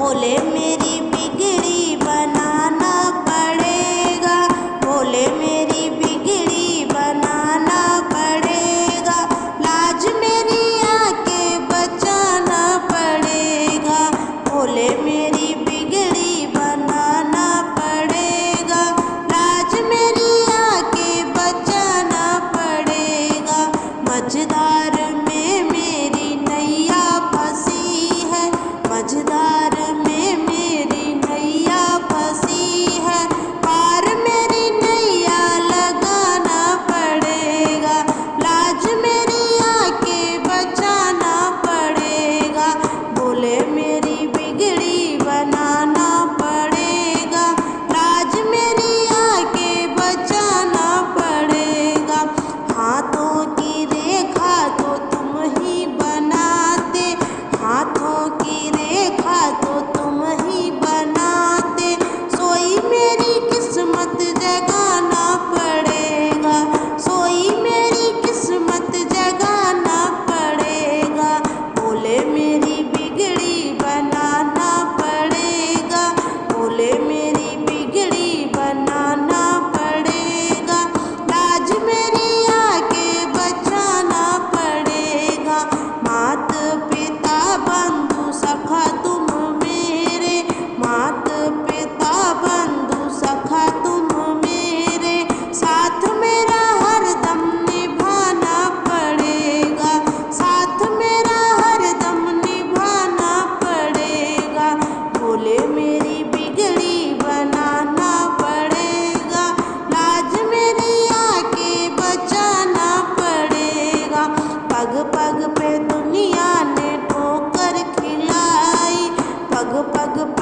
बोले मेरी बिगड़ी बनाना पड़ेगा, बोले मेरी बिगड़ी बनाना पड़ेगा, लाज मेरी आके बचाना पड़ेगा, बोले मेरी बिगड़ी बनाना पड़ेगा, लाज मेरी आके बचाना पड़ेगा। मझधार में मेरी नैया फंसी है, मझधार में मेरी नैया फंसी है, पार मेरी नैया लगाना पड़ेगा, लाज मेरी आके बचाना पड़ेगा, बोले मेरी बिगड़ी बनाना पड़ेगा, लाज मेरी आके बचाना पड़ेगा। हाथों की रेखा तो तुम ही बनाते, हाथों की रेखा तो तुम ही बनाते, सोई मेरी किस्मत जगाना पड़ेगा, सोई मेरी किस्मत जगाना पड़ेगा, बोले मेरी बिगड़ी बनाना पड़ेगा, बोले मेरी बिगड़ी बनाना पड़ेगा, लाज मेरी आके बचाना पड़ेगा। मात पिता बंधु सखा तुम मेरे, मात पिता बंधु सखा तुम मेरे, साथ मेरा हरदम निभाना पड़ेगा, साथ मेरा हरदम निभाना पड़ेगा, बोले मेरी बिगड़ी बनाना पड़ेगा, लाज मेरी आके बचाना पड़ेगा। पग पग पे दुनिया ने ठोकर खिलाई, पग पग पे